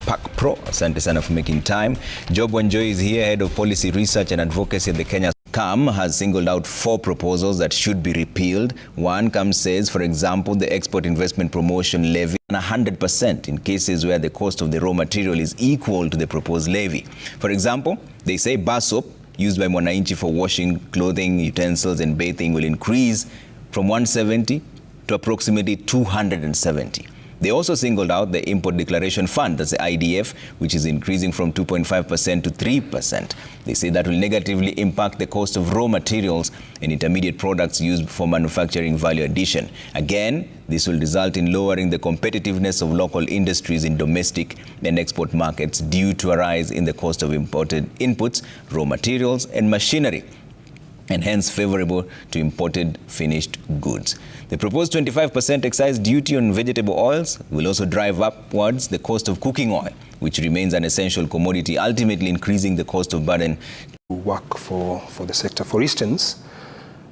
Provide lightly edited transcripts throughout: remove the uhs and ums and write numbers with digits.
PAKPRO. Asante sana for making time. Job Wanjoy is here, Head of Policy Research and Advocacy at the Kenya CAM, has singled out 4 proposals that should be repealed. One says, for example, the Export Investment Promotion Levy 100% in cases where the cost of the raw material is equal to the proposed levy. For example, they say bar soap used by Mwananchi for washing clothing, utensils and bathing will increase from 170 to approximately 270. They also singled out the Import Declaration Fund, that's the IDF, which is increasing from 2.5% to 3%. They say that will negatively impact the cost of raw materials and intermediate products used for manufacturing value addition. Again, this will result in lowering the competitiveness of local industries in domestic and export markets due to a rise in the cost of imported inputs, raw materials and machinery, and hence favorable to imported finished goods. The proposed 25% excise duty on vegetable oils will also drive upwards the cost of cooking oil, which remains an essential commodity, ultimately increasing the cost of burden. Work for the sector. For instance,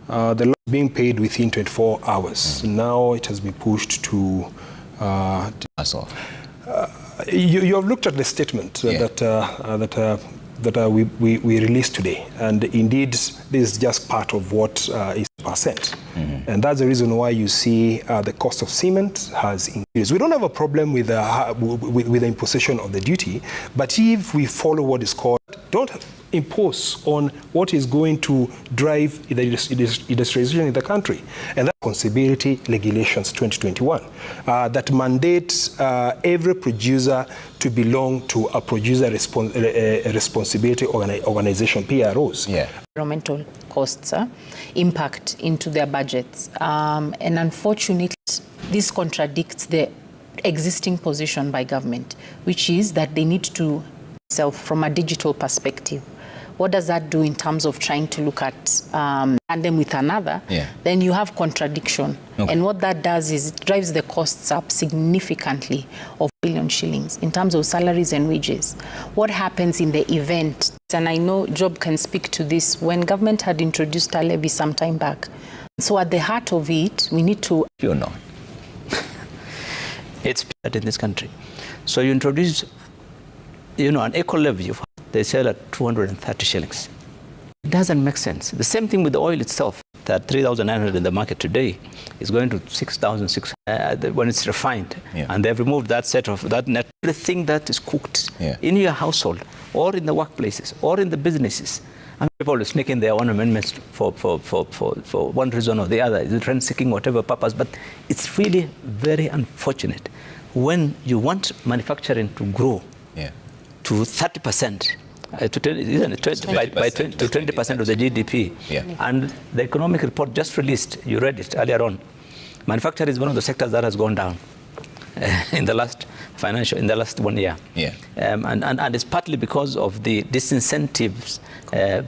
the law being paid within 24 hours. Now it has been pushed to... you have looked at the statement that we released today, and indeed this is just part of what is percent. And that's the reason why you see the cost of cement has increased. We don't have a problem with the imposition of the duty, but if we follow what is called, don't impose on what is going to drive the industrialization in the country. And that's Responsibility Regulations 2021 that mandates every producer to belong to a producer responsibility organization, PROs. Yeah. Environmental costs impact into their budgets. And unfortunately, this contradicts the existing position by government, which is that they need to self from a digital perspective. What does that do in terms of trying to look at tandem with another? Then you have contradiction. And what that does is it drives the costs up significantly of billion shillings in terms of salaries and wages. What happens in the event, and I know Job can speak to this, when government had introduced a levy some time back. So at the heart of it, we need to... You're not. It's in this country. So you introduce, an Eco Levy. They sell at 230 shillings. It doesn't make sense. The same thing with the oil itself. That 3,900 in the market today is going to 6,600 when it's refined. And they've removed that set of that net. Everything that is cooked in your household or in the workplaces or in the businesses. And people are sneaking their own amendments for one reason or the other, is rent-seeking, whatever purpose. But it's really very unfortunate when you want manufacturing to grow to 30%. To 20% of the GDP. And the economic report just released, you read it earlier on. Manufacturing is one of the sectors that has gone down in the last 1 year. And it's partly because of the disincentives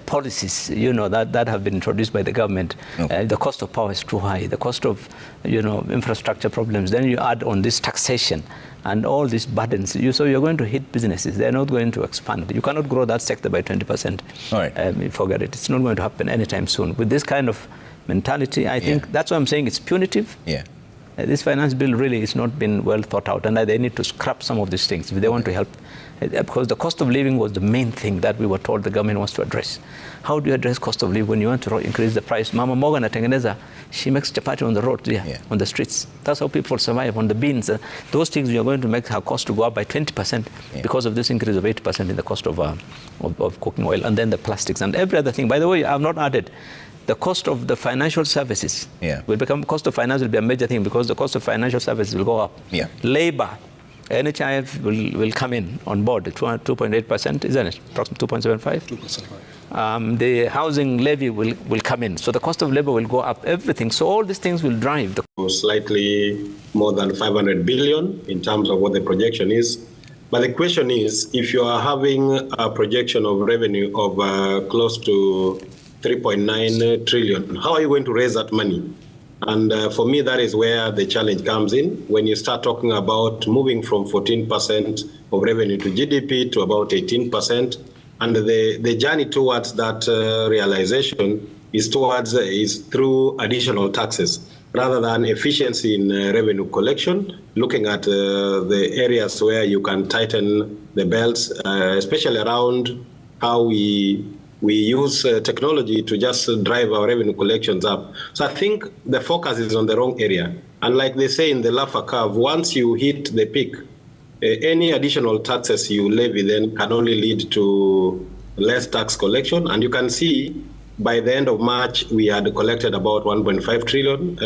policies, that have been introduced by the government. The cost of power is too high. The cost of, infrastructure problems. Then you add on this taxation and all these burdens. So you're going to hit businesses. They're not going to expand. You cannot grow that sector by 20%. Forget it. It's not going to happen anytime soon. With this kind of mentality, I think that's why I'm saying it's punitive. This finance bill really is not been well thought out, and they need to scrap some of these things if they want to help. Because the cost of living was the main thing that we were told the government wants to address. How do you address cost of living when you want to increase the price? Mama Morgan at Tengeneza, she makes chapati on the road, on the streets. That's how people survive, on the beans. Those things, you're going to make her cost to go up by 20% because of this increase of 80% in the cost of cooking oil, and then the plastics and every other thing. By the way, I've not added the cost of the financial services. Cost of finance will be a major thing because the cost of financial services will go up. Labor, NHIF will come in on board, 2.8%, isn't it? Approximately 2.75? 2.75. The housing levy will come in. So the cost of labor will go up, everything. So all these things will drive the... Slightly more than 500 billion in terms of what the projection is. But the question is, if you are having a projection of revenue of close to 3.9 trillion, how are you going to raise that money? And for me, that is where the challenge comes in. When you start talking about moving from 14% of revenue to GDP to about 18%, and the journey towards that realization is through additional taxes. rather than efficiency in revenue collection, looking at the areas where you can tighten the belts, especially around how we use technology to just drive our revenue collections up. So I think the focus is on the wrong area. And like they say in the Laffer curve, once you hit the peak, any additional taxes you levy then can only lead to less tax collection. And you can see by the end of March, we had collected about 1.5 trillion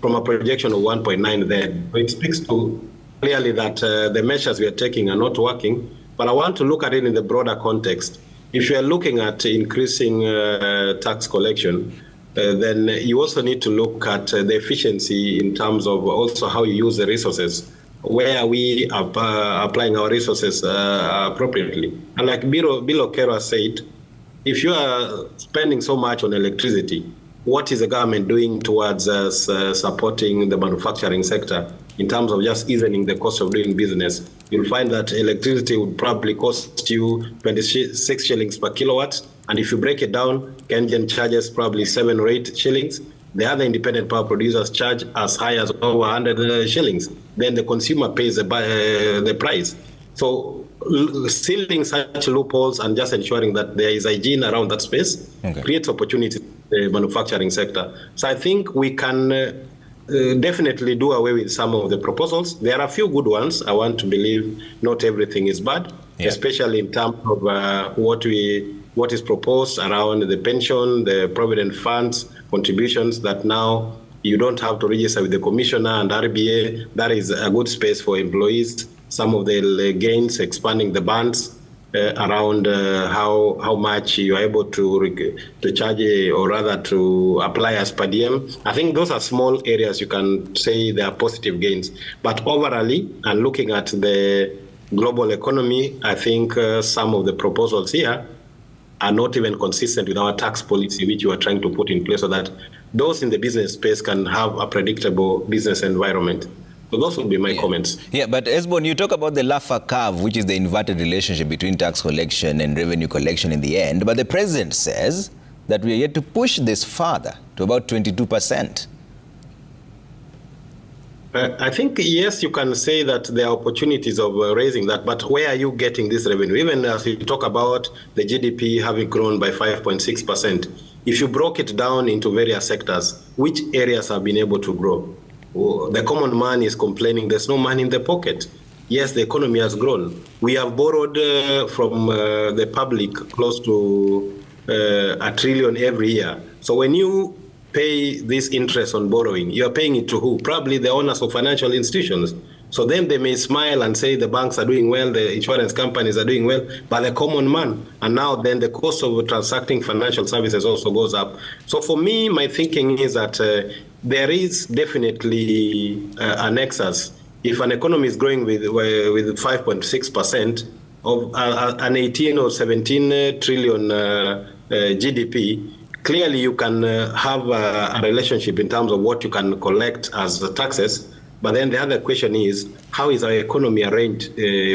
from a projection of 1.9 then. So it speaks to clearly that the measures we are taking are not working. But I want to look at it in the broader context. If you are looking at increasing tax collection, then you also need to look at the efficiency in terms of also how you use the resources, where we are applying our resources appropriately. And like Bill Okero said, if you are spending so much on electricity, what is the government doing towards supporting the manufacturing sector in terms of just easing the cost of doing business? You'll find that electricity would probably cost you 26 shillings per kilowatt. And if you break it down, Kenyan charges probably 7 or 8 shillings. The other independent power producers charge as high as over 100 shillings. Then the consumer pays the price. So sealing such loopholes and just ensuring that there is hygiene around that space creates opportunity in the manufacturing sector. So I think we can definitely do away with some of the proposals. There are a few good ones. I want to believe not everything is bad, especially in terms of what is proposed around the pension, the provident funds, contributions that now you don't have to register with the commissioner and RBA. That is a good space for employees. Some of the gains, expanding the bands around how much you are able to charge or rather to apply as per diem. I think those are small areas you can say they are positive gains. But overall, and looking at the global economy, I think some of the proposals here are not even consistent with our tax policy, which you are trying to put in place so that those in the business space can have a predictable business environment. So those would be my comments. Yeah, but Esbon, you talk about the Laffer curve, which is the inverted relationship between tax collection and revenue collection in the end. But the president says that we are yet to push this further to about 22%. I think, yes, you can say that there are opportunities of raising that, but where are you getting this revenue? Even as you talk about the GDP having grown by 5.6%, if you broke it down into various sectors, which areas have been able to grow? The common man is complaining there's no money in the pocket. Yes, the economy has grown. We have borrowed from the public close to $1 trillion every year. So when you pay this interest on borrowing, you're paying it to who? Probably the owners of financial institutions. So then they may smile and say the banks are doing well, the insurance companies are doing well, but the common man. And now then the cost of transacting financial services also goes up. So for me, my thinking is that there is definitely an excess. If an economy is growing with 5.6% of an 18 or 17 trillion GDP, clearly you can have a relationship in terms of what you can collect as taxes. But then the other question is, how is our economy arranged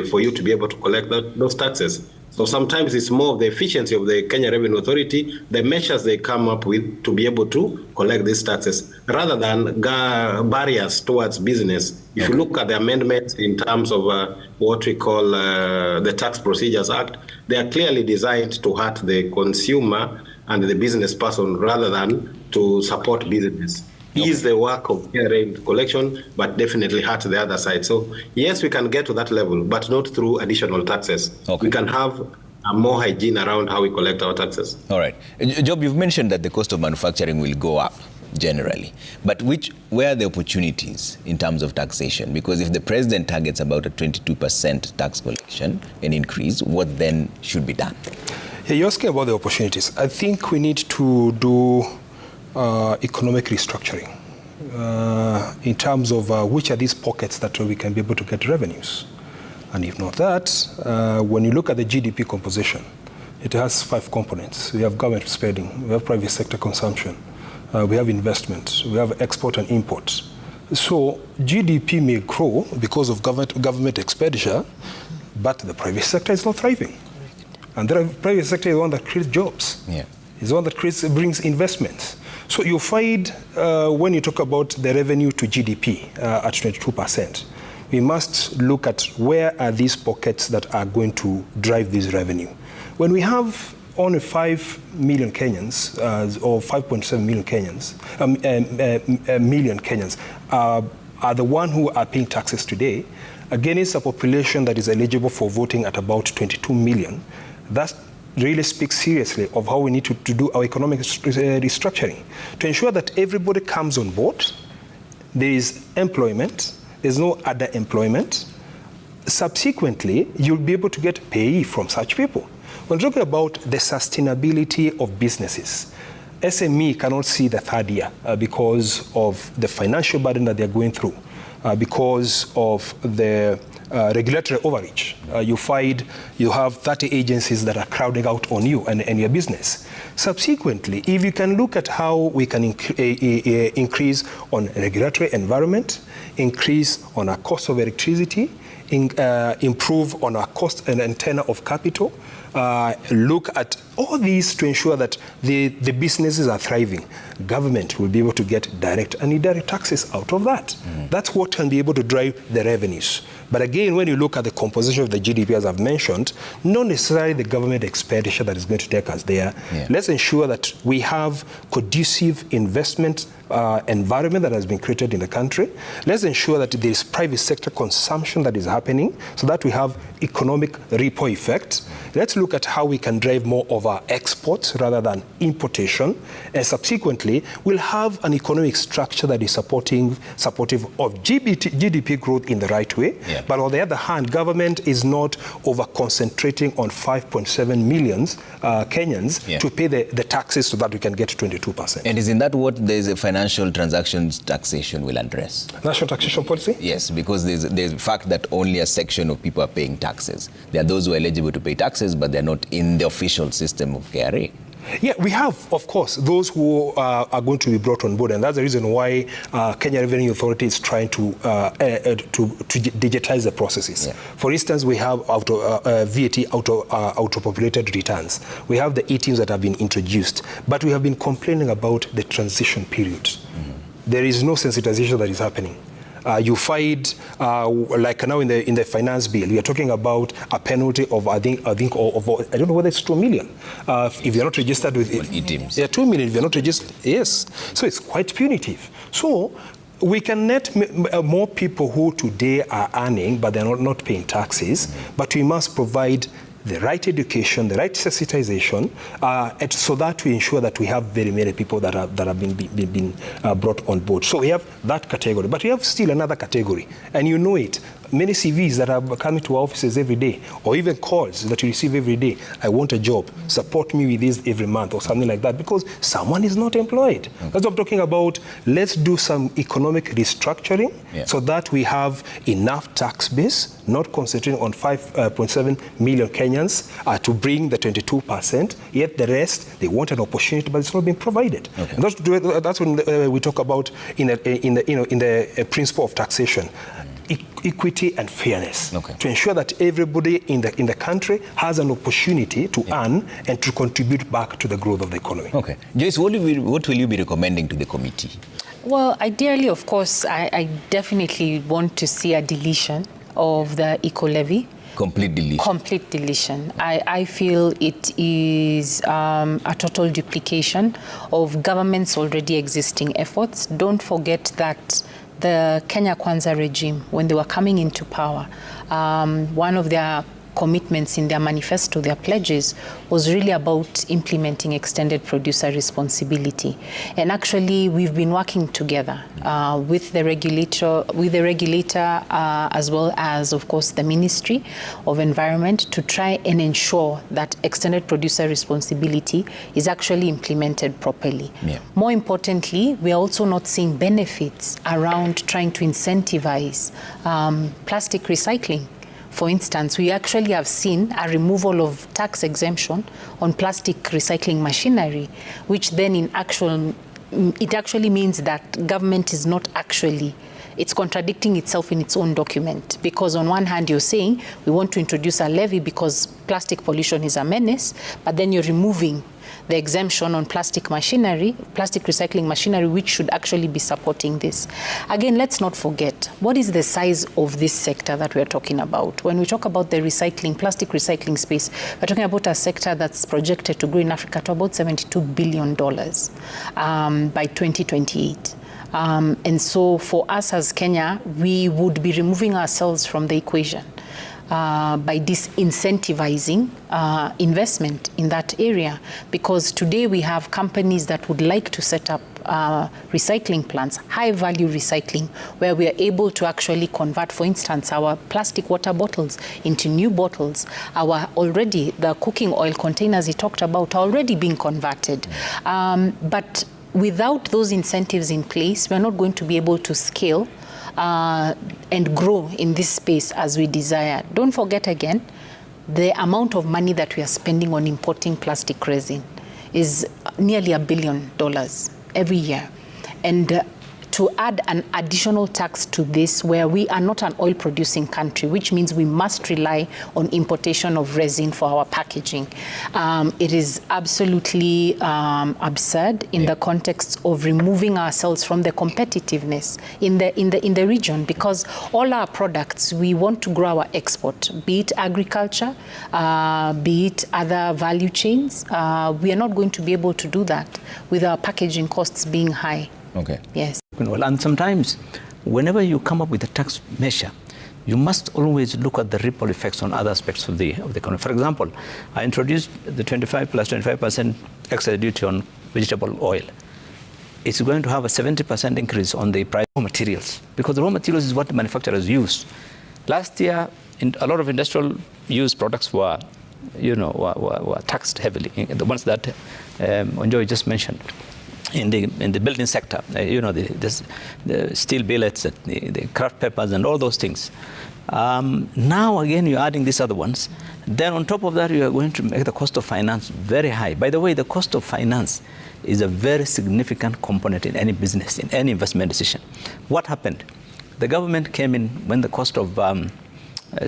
for you to be able to collect those taxes? So sometimes it's more of the efficiency of the Kenya Revenue Authority, the measures they come up with to be able to collect these taxes, rather than barriers towards business. If you look at the amendments in terms of what we call the Tax Procedures Act, they are clearly designed to hurt the consumer and the business person rather than to support business. Is the work of rent collection, but definitely hurt the other side. So yes, we can get to that level, but not through additional taxes. We can have more hygiene around how we collect our taxes. All right. Job, you've mentioned that the cost of manufacturing will go up generally, but where are the opportunities in terms of taxation? Because if the president targets about a 22% tax collection, an increase, what then should be done? Yeah, you're asking about the opportunities. I think we need to do economic restructuring in terms of which are these pockets that we can be able to get revenues. And if not that, when you look at the GDP composition, it has 5 components. We have government spending, we have private sector consumption, we have investment, we have export and import. So GDP may grow because of government expenditure, but the private sector is not thriving. And the private sector is the one that creates jobs. Yeah. It's the one that brings investments. So you find when you talk about the revenue to GDP at 22%, we must look at where are these pockets that are going to drive this revenue. When we have only 5 million Kenyans, or 5.7 million Kenyans, million Kenyans are the one who are paying taxes today, against a population that is eligible for voting at about 22 million, that really speaks seriously of how we need to do our economic restructuring to ensure that everybody comes on board. There is employment, there's no other employment. Subsequently, you'll be able to get pay from such people. When talking about the sustainability of businesses, SME cannot see the third year because of the financial burden that they're going through, because of the regulatory overreach. You find you have 30 agencies that are crowding out on you and your business. Subsequently, if you can look at how we can increase on regulatory environment, increase on our cost of electricity, improve on our cost and tenor of capital, look at all these to ensure that the businesses are thriving. Government will be able to get direct and indirect taxes out of that. That's what can be able to drive the revenues. But again, when you look at the composition of the GDP, as I've mentioned, not necessarily the government expenditure that is going to take us there. Yeah. Let's ensure that we have conducive investment environment that has been created in the country. Let's ensure that there is private sector consumption that is happening so that we have economic ripple effect. Let's look at how we can drive more of our exports rather than importation. And subsequently, we'll have an economic structure that is supportive of GDP growth in the right way. Yeah. But on the other hand, government is not over-concentrating on 5.7 million Kenyans to pay the taxes so that we can get 22%. And isn't that what there's a financial transactions taxation will address? National taxation policy? Yes, because there's the fact that only a section of people are paying taxes. There are those who are eligible to pay taxes, but they're not in the official system of KRA. Yeah, we have, of course, those who are going to be brought on board, and that's the reason why Kenya Revenue Authority is trying to digitize the processes. Yeah. For instance, we have VAT auto-populated returns. We have the e-teams that have been introduced, but we have been complaining about the transition period. There is no sensitization that is happening. You find, like now in the finance bill, we are talking about a penalty of I think I don't know whether it's 2 million if you're not registered with it. Yeah, 2 million if you're not registered. Yes, so it's quite punitive. So we can net more people who today are earning, but they're not paying taxes. But we must provide the right education, the right sensitization, so that we ensure that we have very many people that have been brought on board. So we have that category, but we have still another category, and you know it. Many CVs that are coming to our offices every day, or even calls that you receive every day. I want a job, support me with this every month, or something like that, because someone is not employed. Okay. That's what I'm talking about. Let's do some economic restructuring so that we have enough tax base, not concentrating on 5.7 million Kenyans to bring the 22%, yet the rest, they want an opportunity, but it's not being provided. Okay. And that's when we talk about in the principle of taxation. Equity and fairness, to ensure that everybody in the country has an opportunity to earn and to contribute back to the growth of the economy. Okay. Joyce, what will you be recommending to the committee? Well, ideally, of course, I definitely want to see a deletion of the Eco Levy. Complete deletion. Complete deletion. I feel it is a total duplication of government's already existing efforts. Don't forget that the Kenya Kwanza regime, when they were coming into power, one of their commitments in their manifesto, their pledges, was really about implementing extended producer responsibility. And actually, we've been working together with the regulator, as well as, of course, the Ministry of Environment to try and ensure that extended producer responsibility is actually implemented properly. Yeah. More importantly, we are also not seeing benefits around trying to incentivize plastic recycling. For instance, we actually have seen a removal of tax exemption on plastic recycling machinery, which then it actually means that government is not actually, it's contradicting itself in its own document. Because on one hand, you're saying we want to introduce a levy because plastic pollution is a menace, but then you're removing the exemption on plastic machinery, plastic recycling machinery, which should actually be supporting this. Again, let's not forget, what is the size of this sector that we're talking about? When we talk about the plastic recycling space, we're talking about a sector that's projected to grow in Africa to about $72 billion by 2028. And so for us as Kenya, we would be removing ourselves from the equation by disincentivizing investment in that area, because today we have companies that would like to set up recycling plants, high value recycling, where we are able to actually convert, for instance, our plastic water bottles into new bottles. The cooking oil containers he talked about are already being converted. But without those incentives in place, we're not going to be able to scale and grow in this space as we desire. Don't forget again, the amount of money that we are spending on importing plastic resin is nearly $1 billion every year. And to add an additional tax to this, where we are not an oil-producing country, which means we must rely on importation of resin for our packaging. It is absolutely absurd in the context of removing ourselves from the competitiveness in the region, because all our products, we want to grow our export, be it agriculture, be it other value chains. We are not going to be able to do that with our packaging costs being high. Okay. Yes. And sometimes, whenever you come up with a tax measure, you must always look at the ripple effects on other aspects of the economy. For example, I introduced the 25 plus 25% excise duty on vegetable oil. It's going to have a 70% increase on the price of materials, because the raw materials is what the manufacturers use. Last year, a lot of industrial use products were taxed heavily. The ones that Joy just mentioned. In the building sector, the steel billets, the craft papers, and all those things. Now again, you're adding these other ones. Then on top of that, you are going to make the cost of finance very high. By the way, the cost of finance is a very significant component in any business, in any investment decision. What happened? The government came in when the cost of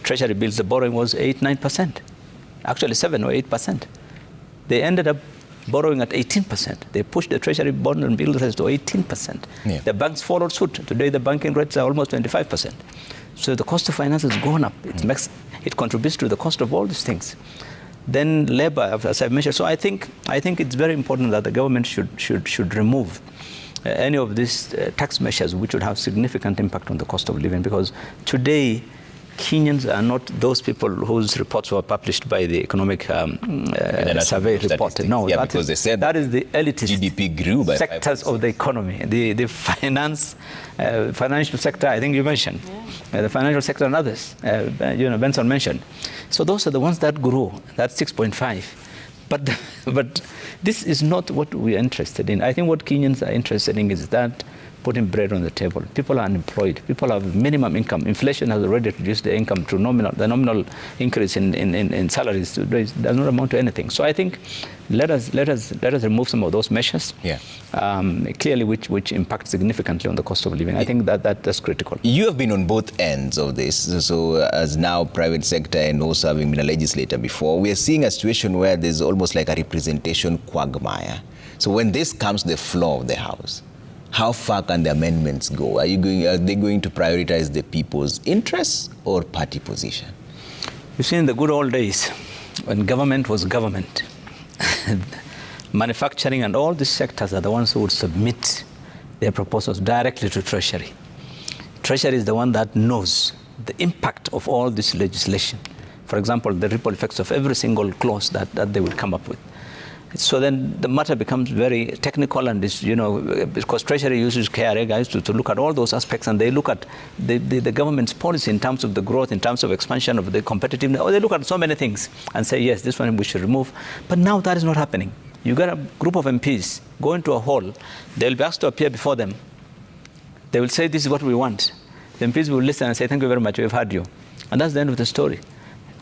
treasury bills, the borrowing was 8-9%, actually 7 or 8%. They ended up borrowing at 18%. They pushed the treasury bond and bill rates to 18%. Yeah. The banks followed suit. Today, the banking rates are almost 25%. So the cost of finance has gone up. It contributes to the cost of all these things. Then labor, as I mentioned. So I think it's very important that the government should remove any of these tax measures which would have significant impact on the cost of living, because today Kenyans are not those people whose reports were published by the economic survey report. No, because they said that is the elitist GDP grew by sectors 5%. Of the economy. The financial sector, I think you mentioned, the financial sector and others, Benson mentioned. So those are the ones that grew. That's 6.5. But this is not what we are interested in. I think what Kenyans are interested in is that putting bread on the table. People are unemployed. People have minimum income. Inflation has already reduced the income to nominal. The nominal increase in salaries does not amount to anything. So I think let us remove some of those measures. Yeah. Clearly, which impact significantly on the cost of living. I think that's critical. You have been on both ends of this. So as now private sector and also having been a legislator before, we are seeing a situation where there's almost like a representation quagmire. So when this comes to the floor of the House, how far can the amendments go? Are they going to prioritize the people's interests or party position? You see, in the good old days, when government was government, manufacturing and all these sectors are the ones who would submit their proposals directly to Treasury. Treasury is the one that knows the impact of all this legislation. For example, the ripple effects of every single clause that they will come up with. So then the matter becomes very technical, and this, because Treasury uses KRA guys to look at all those aspects, and they look at the government's policy in terms of the growth, in terms of expansion of the competitiveness, or they look at so many things and say, yes, this one we should remove. But now that is not happening. You got a group of MPs go into a hall, they'll be asked to appear before them. They will say, this is what we want. The MPs will listen and say, thank you very much, we've heard you. And that's the end of the story.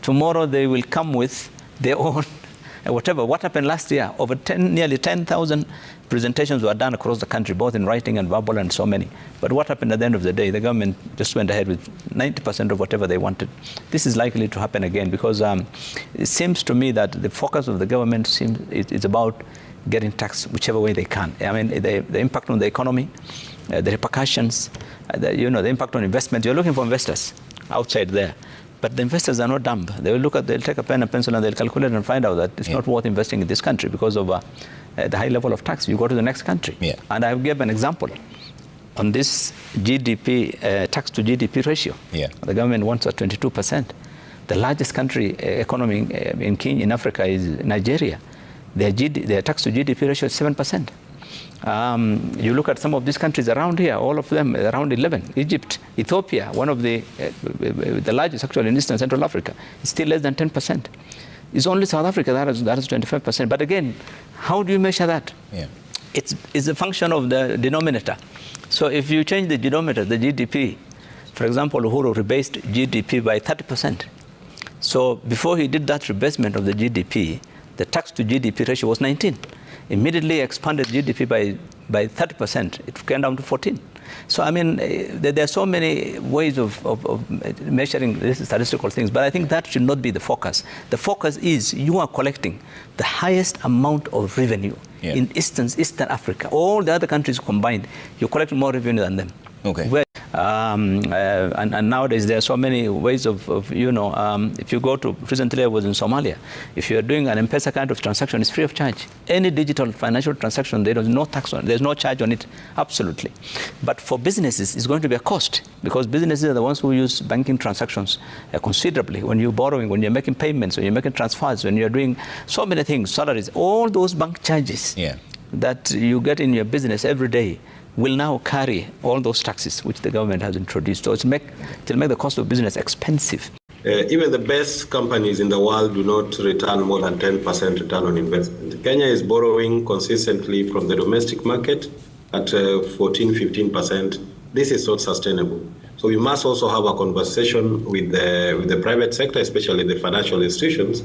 Tomorrow they will come with their own whatever. What happened last year? Nearly 10,000 presentations were done across the country, both in writing and verbal, and so many. But what happened at the end of the day? The government just went ahead with 90% of whatever they wanted. This is likely to happen again, because it seems to me that the focus of the government is about getting taxed whichever way they can. I mean, the impact on the economy, the repercussions, the impact on investment. You're looking for investors outside there. But the investors are not dumb. They'll take a pen and pencil and they'll calculate and find out that it's not worth investing in this country because of the high level of tax. You go to the next country. Yeah. And I'll give an example. On this GDP, tax to GDP ratio, the government wants a 22%. The largest economy in Africa is Nigeria. Their tax to GDP ratio is 7%. You look at some of these countries around here, all of them around 11. Egypt, Ethiopia, one of the largest actually in Eastern Central Africa, is still less than 10%. It's only South Africa that has 25%. But again, how do you measure that? It's a function of the denominator. So if you change the denominator, the GDP, for example, Uhuru rebased GDP by 30%. So before he did that rebasement of the GDP, the tax to GDP ratio was 19. Immediately expanded GDP by 30%. It came down to 14. So, I mean, there are so many ways of measuring these statistical things, but I think that should not be the focus. The focus is you are collecting the highest amount of revenue in Eastern Africa. All the other countries combined, you collect more revenue than them. Okay. And nowadays there are so many ways of if you go to, recently I was in Somalia, if you're doing an M-Pesa kind of transaction, it's free of charge. Any digital financial transaction, there is no tax on it, there's no charge on it, absolutely. But for businesses, it's going to be a cost, because businesses are the ones who use banking transactions considerably. When you're borrowing, when you're making payments, when you're making transfers, when you're doing so many things, salaries, all those bank charges that you get in your business every day will now carry all those taxes which the government has introduced. So it'll make the cost of business expensive. Even the best companies in the world do not return more than 10% return on investment. Kenya is borrowing consistently from the domestic market at 14, 15%. This is not sustainable. So we must also have a conversation with the private sector, especially the financial institutions,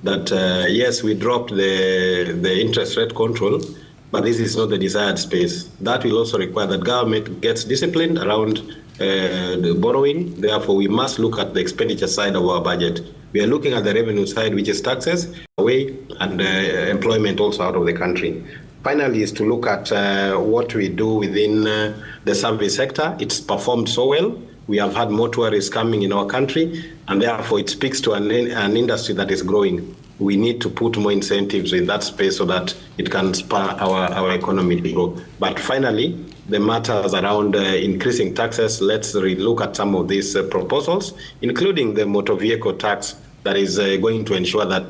that yes, we dropped the interest rate control, but this is not the desired space. That will also require that government gets disciplined around the borrowing. Therefore, we must look at the expenditure side of our budget. We are looking at the revenue side, which is taxes away, and employment also out of the country. Finally, is to look at what we do within the service sector. It's performed so well. We have had more tourists coming in our country, and therefore it speaks to an industry that is growing. We need to put more incentives in that space so that it can spur our economy to grow. But finally, the matters around increasing taxes, let's look at some of these proposals, including the motor vehicle tax that is going to ensure that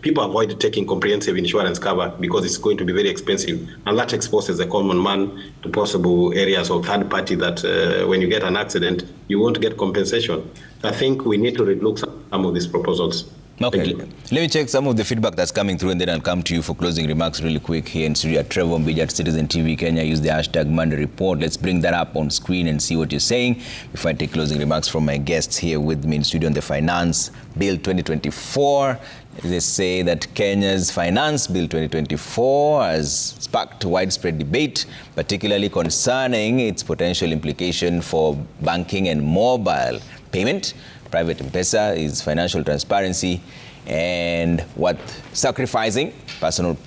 people avoid taking comprehensive insurance cover because it's going to be very expensive. And that exposes the common man to possible areas of third party that when you get an accident, you won't get compensation. I think we need to relook some of these proposals. Okay, let me check some of the feedback that's coming through, and then I'll come to you for closing remarks really quick here in studio. Trevor Mbija at Citizen TV Kenya, use the hashtag Monday Report. Let's bring that up on screen and see what you're saying before I take closing remarks from my guests here with me in studio on the Finance Bill 2024. They say that Kenya's Finance Bill 2024 has sparked widespread debate, particularly concerning its potential implication for banking and mobile payment. Private M-Pesa is financial transparency and what sacrificing personal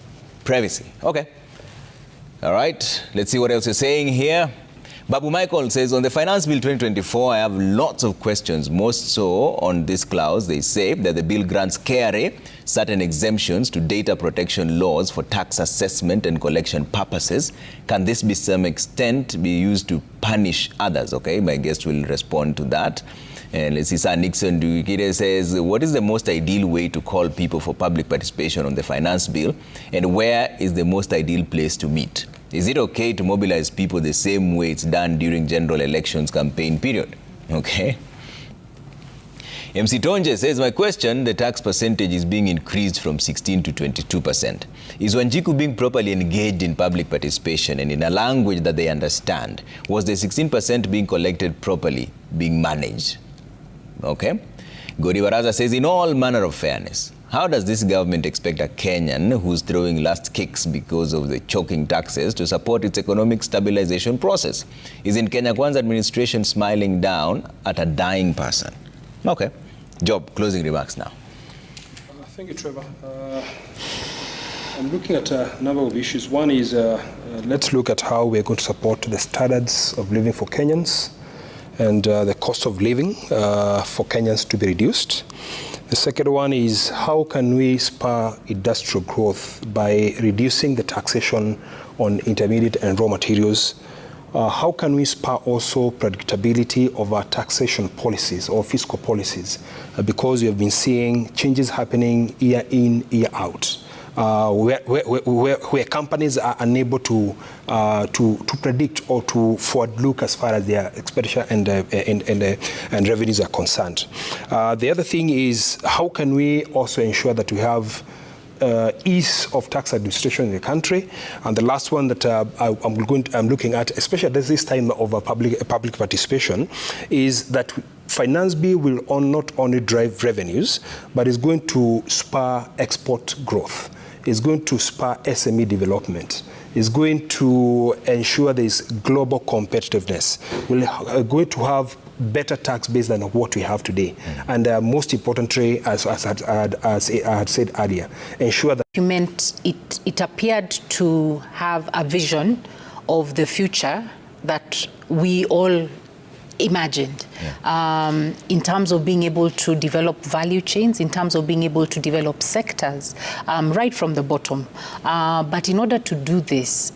privacy. Okay. All right. Let's see what else you're saying here. Babu Michael says, on the Finance Bill 2024, I have lots of questions, most so on this clause. They say that the bill grants KRA certain exemptions to data protection laws for tax assessment and collection purposes. Can this be some extent be used to punish others? Okay, my guest will respond to that. And let's see, Sir Nixon Duikire says, what is the most ideal way to call people for public participation on the finance bill? And where is the most ideal place to meet? Is it okay to mobilize people the same way it's done during general elections campaign period? Okay. MC Tonje says, my question, the tax percentage is being increased from 16 to 22%. Is Wanjiku being properly engaged in public participation and in a language that they understand? Was the 16% being collected properly, being managed? Okay. Gori Baraza says, in all manner of fairness, how does this government expect a Kenyan who's throwing last kicks because of the choking taxes to support its economic stabilization process? Isn't Kenya Kwanza administration smiling down at a dying person? Okay. Job, closing remarks now. Thank you, Trevor. I'm looking at a number of issues. One is let's look at how we're going to support the standards of living for Kenyans and the cost of living for Kenyans to be reduced. The second one is how can we spur industrial growth by reducing the taxation on intermediate and raw materials. How can we spur also predictability of our taxation policies or fiscal policies? Because we have been seeing changes happening year in, year out, where companies are unable to predict or to forward look as far as their expenditure and revenues are concerned. The other thing is how can we also ensure that we have ease of tax administration in the country. And the last one that I'm looking at, especially at this time of public participation, is that Finance Bill will not only drive revenues, but is going to spur export growth. It's going to spur SME development. Is going to ensure there is global competitiveness. We're going to have better tax base than what we have today. And most importantly, as I had said earlier, ensure that it appeared to have a vision of the future that we all imagined, in terms of being able to develop value chains, in terms of being able to develop sectors right from the bottom. But in order to do this,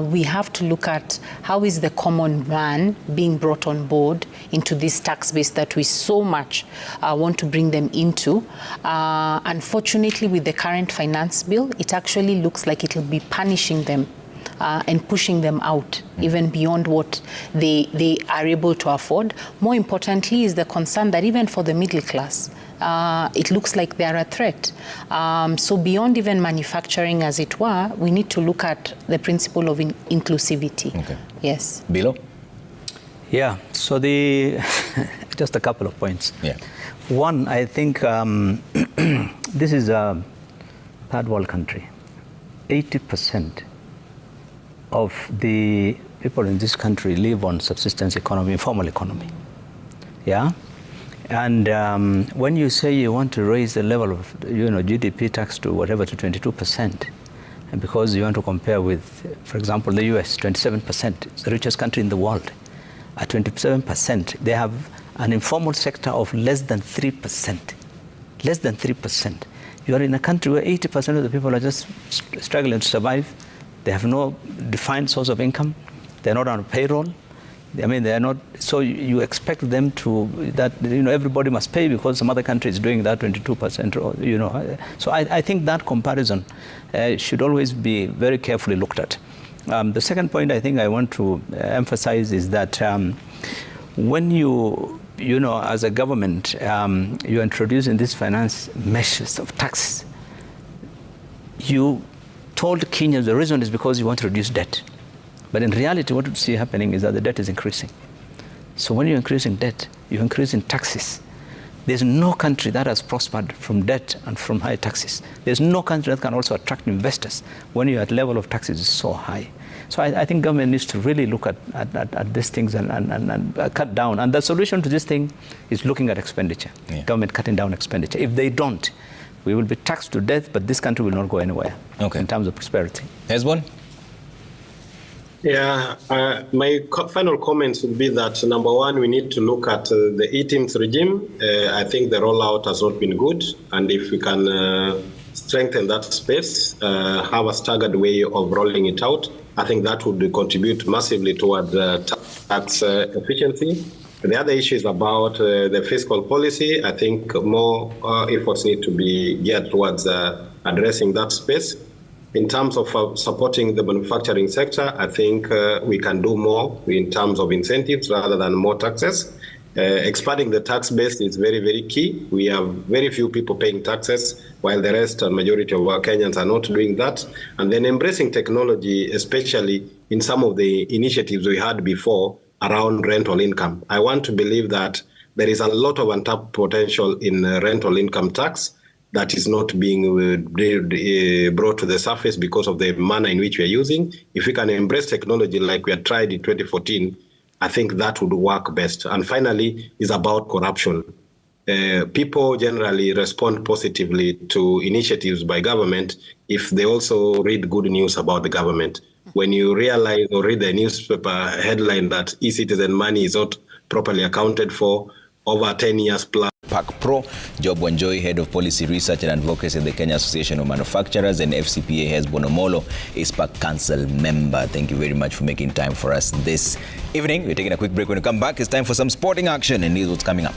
we have to look at how is the common man being brought on board into this tax base that we so much want to bring them into. Unfortunately, with the current finance bill, it actually looks like it will be punishing them and pushing them out even beyond what they are able to afford. More importantly is the concern that even for the middle class, it looks like they are a threat. So beyond even manufacturing, as it were, we need to look at the principle of inclusivity. Okay. Yes. Bilo? Yeah, so just a couple of points. Yeah. One, I think this is a third world country. 80% of the people in this country live on subsistence economy, informal economy. Yeah? And when you say you want to raise the level of GDP tax to whatever, to 22%, and because you want to compare with, for example, the US, 27%, it's the richest country in the world. At 27%, they have an informal sector of less than 3%. Less than 3%. You are in a country where 80% of the people are just struggling to survive. They have no defined source of income. They're not on payroll. I mean, they're not. So you expect them to everybody must pay because some other country is doing that 22%. So I think that comparison should always be very carefully looked at. The second point I think I want to emphasize is that when you as a government you're introducing these finance measures of taxes, you told Kenyans the reason is because you want to reduce debt. But in reality, what you see happening is that the debt is increasing. So when you're increasing debt, you're increasing taxes. There's no country that has prospered from debt and from high taxes. There's no country that can also attract investors when your level of taxes is so high. So I think government needs to really look at these things and cut down. And the solution to this thing is looking at expenditure. Yeah. Government cutting down expenditure. If they don't, we will be taxed to death, but this country will not go anywhere in terms of prosperity. Hezbon? Yeah, my final comments would be that, number one, we need to look at the 18th regime. I think the rollout has not been good. And if we can strengthen that space, have a staggered way of rolling it out, I think that would contribute massively toward tax efficiency. The other issue is about the fiscal policy. I think more efforts need to be geared towards addressing that space. In terms of supporting the manufacturing sector, I think we can do more in terms of incentives rather than more taxes. Expanding the tax base is very, very key. We have very few people paying taxes, while the rest, a majority of our Kenyans are not doing that. And then embracing technology, especially in some of the initiatives we had before, around rental income. I want to believe that there is a lot of untapped potential in rental income tax that is not being brought to the surface because of the manner in which we are using. If we can embrace technology like we had tried in 2014, I think that would work best. And finally, is about corruption. people generally respond positively to initiatives by government if they also read good news about the government. When you realize or read the newspaper headline that e-citizen money is not properly accounted for over 10 years plus. PAKPRO, Job Wanjohi, Head of Policy Research and Advocacy at the Kenya Association of Manufacturers, and FCPA Hesbon Omolo, is PAK Council member. Thank you very much for making time for us this evening. We're taking a quick break. When we come back, it's time for some sporting action, and here's what's coming up.